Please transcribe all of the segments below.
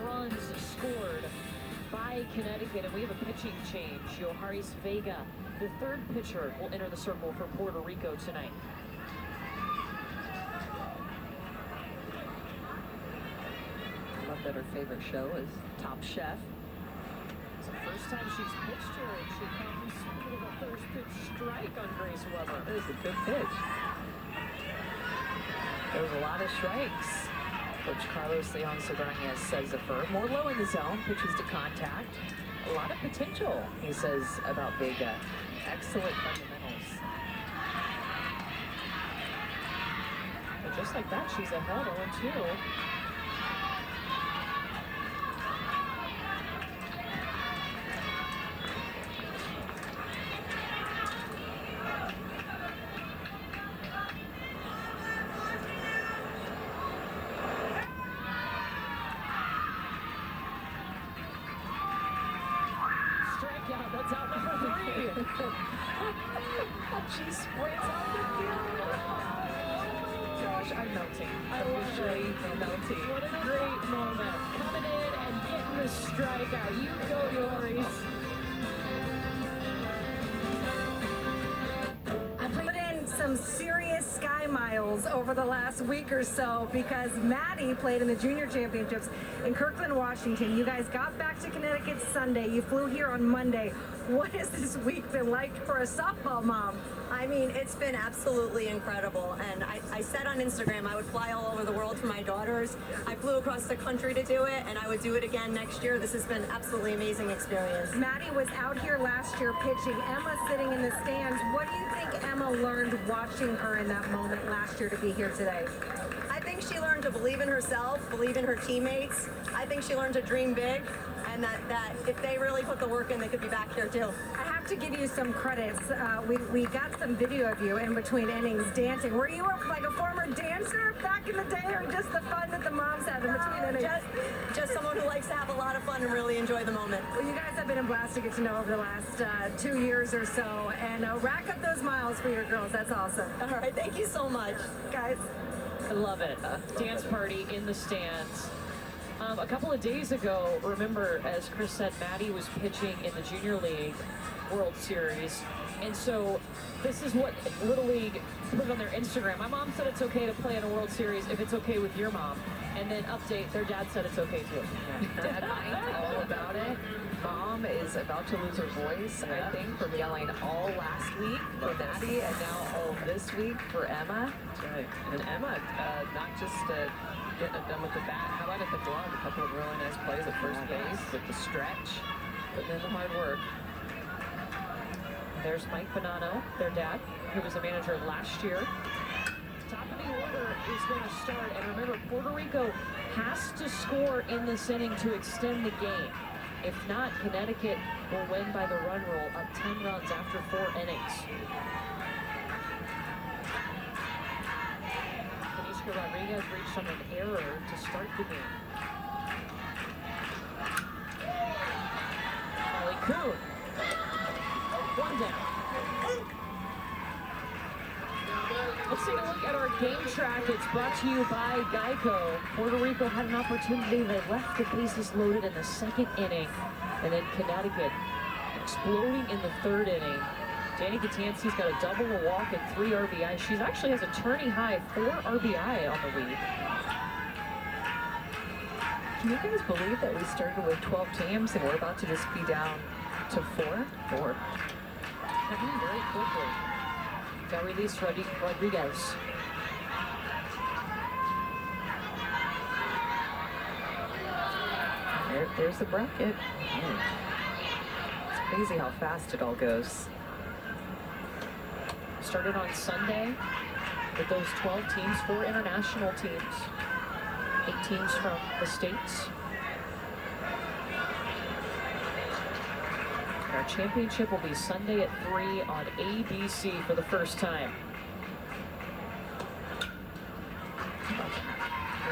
runs scored by Connecticut, and we have a pitching change. Yoharis Vega, the third pitcher, will enter the circle for Puerto Rico tonight. I love that her favorite show is Top Chef. It's the first time she's pitched here, and she comes with a first pitch strike on Grace Weber. That is a good pitch. There was a lot of strikes. Coach Carlos Leon Sobrañez says of her, more low in the zone, pitches to contact. A lot of potential, he says about Vega. Excellent fundamentals. But just like that, she's ahead 0-2. That's out number 3. She sprays on the field. Oh my gosh, I'm melting. I'm literally melting. What a great moment. Coming in and getting the strikeout. You go, Yoris. I put in some serious sky miles over the last week or so because Maddie played in the junior championships in Kirkland, Washington. You guys got back to Connecticut Sunday. You flew here on Monday. What has this week been like for a softball mom? I mean, it's been absolutely incredible. And I said on Instagram I would fly all over the world for my daughters. I flew across the country to do it, and I would do it again next year. This has been an absolutely amazing experience. Maddie was out here last year pitching. Emma sitting in the stands. What do you think Emma learned watching her in that moment last year to be here today? I think she learned to believe in herself, believe in her teammates. I think she learned to dream big, and that if they really put the work in, they could be back here too. I have to give you some credits. We got some video of you in between innings dancing. Were you like a former dancer back in the day, or just the fun that the moms have in between innings? Just someone who likes to have a lot of fun and really enjoy the moment. Well, you guys have been a blast to get to know over the last 2 years or so, and rack up those miles for your girls. That's awesome. All right, thank you so much. Guys. I love it. Dance party in the stands. A couple of days ago, remember, as Chris said, Maddie was pitching in the Junior League World Series. And so this is what Little League put on their Instagram. My mom said it's okay to play in a World Series if it's okay with your mom. And then update, their dad said it's okay too. Yeah. Dad mind's all about it. Mom is about to lose her voice, I think, from yelling all last week for Maddie and now all this week for Emma. That's right. And Emma, not just getting it done with the bat. How about at the glove? A couple of really nice plays at first base with the stretch, putting in the hard work. There's Mike Bonanno, their dad, who was the manager last year. Top of the order is going to start, and remember, Puerto Rico has to score in this inning to extend the game. If not, Connecticut will win by the run rule, up 10 runs after 4 innings. Kanishka Rodriguez reached on an error to start the game. Molly Kuhn. 1 down. Let's take a look at our game track. It's brought to you by Geico. Puerto Rico had an opportunity. They left the bases loaded in the 2nd inning. And then Connecticut exploding in the 3rd inning. Danny Gatanski's got a double, a walk, and 3 RBI. She actually has a tourney high 4 RBI on the week. Can you guys believe that we started with 12 teams and we're about to just be down to 4? 4. Happening very quickly. Got released Rodriguez. There's the bracket. It's crazy how fast it all goes. Started on Sunday with those 12 teams, 4 international teams, 8 teams from the States. Our championship will be Sunday at 3 on ABC for the first time.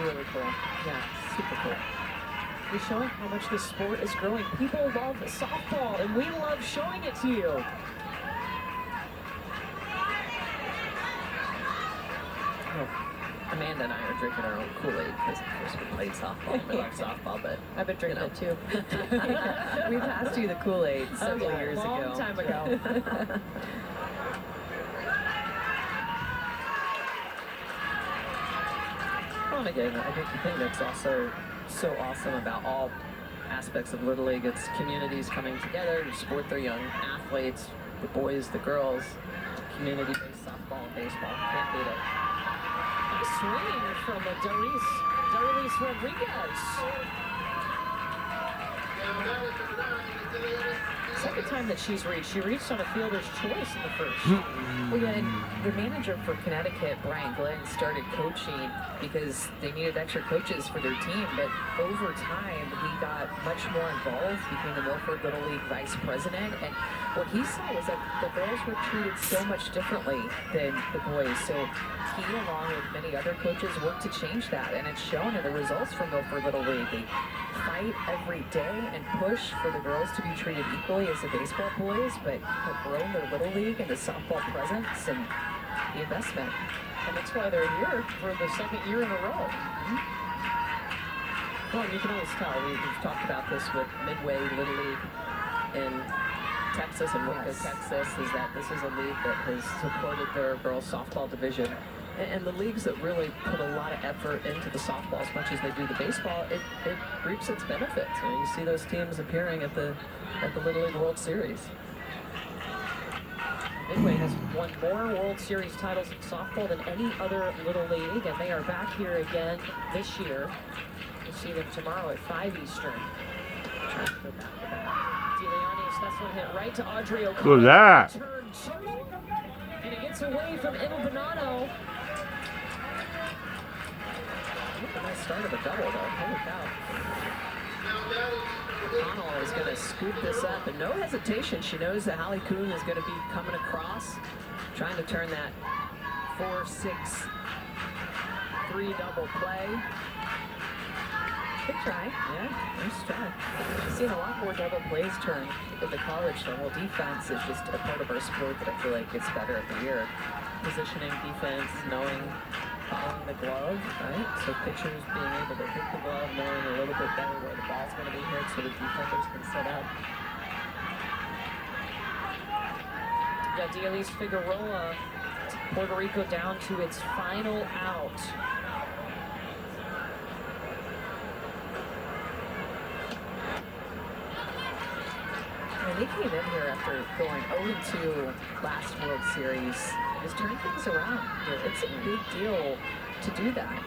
Really cool. Yeah, super cool. We're showing how much this sport is growing. People love softball, and we love showing it to you. Oh, Amanda Amanda and I are drinking our own Kool-Aid because, of course, we played softball. We love softball, but I've been drinking you it too. We passed you the Kool-Aid several years long ago. time ago. Well, and again, I think the thing that's also so awesome about all aspects of Little League, it's communities coming together to support their young athletes, the boys, the girls, community-based softball and baseball. Can't beat it. Nice swing from Darius Rodriguez. Second time that she's reached. She reached on a fielder's choice in the first. Well, yeah, and the manager for Connecticut, Brian Glenn, started coaching because they needed extra coaches for their team. But over time, he got much more involved, became the Milford Little League vice president. And what he saw was that the girls were treated so much differently than the boys. So he, along with many other coaches, worked to change that. And it's shown in the results from Milford Little League. They fight every day and push for the girls to be treated equally as the baseball boys, but have grown their Little League and the softball presence and the investment. And that's why they're here for the second year in a row. Well, you can always tell. We've talked about this with Midway Little League in Texas and Waco, Texas, is that this is a league that has supported their girls softball division. And the leagues that really put a lot of effort into the softball as much as they do the baseball, it reaps its benefits. You know, you see those teams appearing at the Little League World Series. Midway has won more World Series titles in softball than any other Little League, and they are back here again this year. We'll see them tomorrow at 5 Eastern. DeLeonis, that's one hit right to Audrey O'Connor. Look at that. Turn two, and it gets away from Il Bonanno. A nice start of a double, though. Holy cow. O'Connell is going to scoop this up, and no hesitation. She knows that Holly Kuhn is going to be coming across, trying to turn that 4-6-3 double play. Good try. Yeah, nice try. I've seen a lot more double plays turned at the college level. Defense is just a part of our sport that I feel like gets better every year. Positioning, defense, knowing, following the glove, right? So pitchers being able to hit the glove, knowing a little bit better where the ball's going to be hit so the defenders can set up. Yeah, D'Elise Figueroa, Puerto Rico down to its final out. And they came in here after going 0-2 last World Series. Just turning things around. It's a big deal to do that.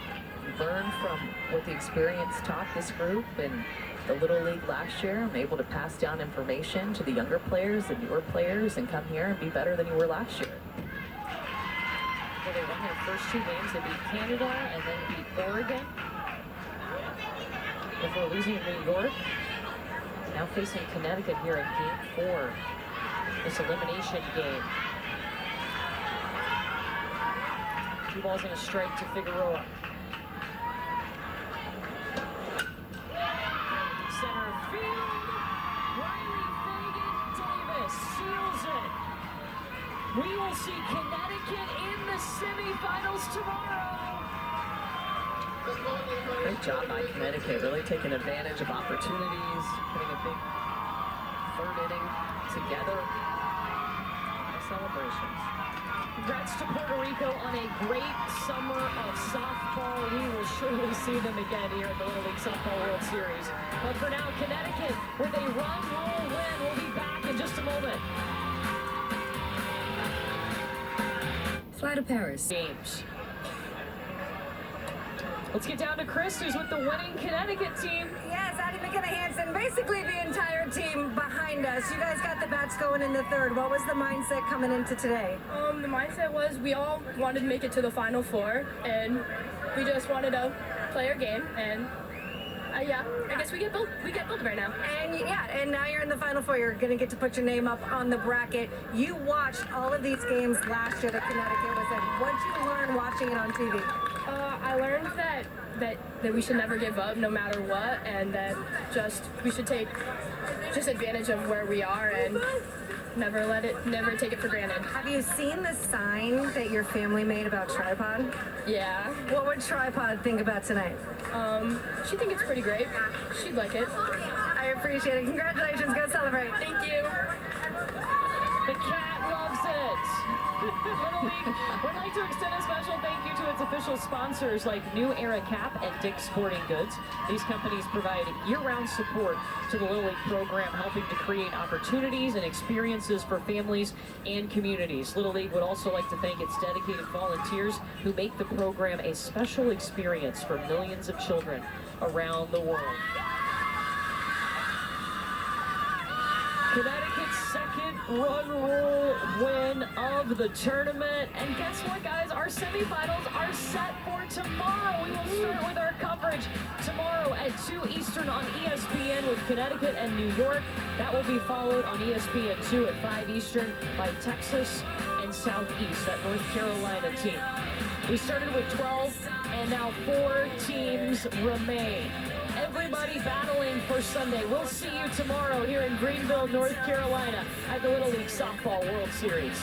Learn from what the experience taught this group in the Little League last year. I'm able to pass down information to the younger players, the newer players, and come here and be better than you were last year. Well, they won their first two games. They beat Canada and then beat Oregon before losing to New York. Now facing Connecticut here in Game 4, this elimination game. 2 balls and a strike to Figueroa. Center field, Riley Fagan-Davis seals it. We will see Connecticut in the semifinals tomorrow. Great job by Connecticut, really taking advantage of opportunities, putting a big third inning together. Nice celebrations. Congrats to Puerto Rico on a great summer of softball. We will surely see them again here at the Little League Softball World Series. But for now, Connecticut, with a run, roll, win. We'll be back in just a moment. Fly to Paris. Games. Let's get down to Chris, who's with the winning Connecticut team. Yes, Addie McKenna-Hansen, basically the entire team behind us. You guys got the bats going in the third. What was the mindset coming into today? The mindset was we all wanted to make it to the Final Four, and we just wanted to play our game, and yeah, I guess we get both right now. And yeah, and now you're in the Final Four. You're going to get to put your name up on the bracket. You watched all of these games last year that Connecticut was in. What did you learn watching it on TV? I learned that we should never give up no matter what, and that we should take advantage of where we are and never take it for granted. Have you seen the sign that your family made about tripod? Yeah. What would tripod think about tonight? She think it's pretty great. She'd like it. I appreciate it. Congratulations. Go celebrate. Thank you. The cat loves it. Little League would like to extend a special thank you to its official sponsors like New Era Cap and Dick's Sporting Goods. These companies provide year-round support to the Little League program, helping to create opportunities and experiences for families and communities. Little League would also like to thank its dedicated volunteers who make the program a special experience for millions of children around the world. Connecticut's second run rule win of the tournament. And guess what, guys? Our semifinals are set for tomorrow. We will start with our coverage tomorrow at 2 Eastern on ESPN with Connecticut and New York. That will be followed on ESPN2 at 5 Eastern by Texas and Southeast, that North Carolina team. We started with 12, and now 4 teams remain. Everybody battling for Sunday. We'll see you tomorrow here in Greenville, North Carolina at the Little League Softball World Series.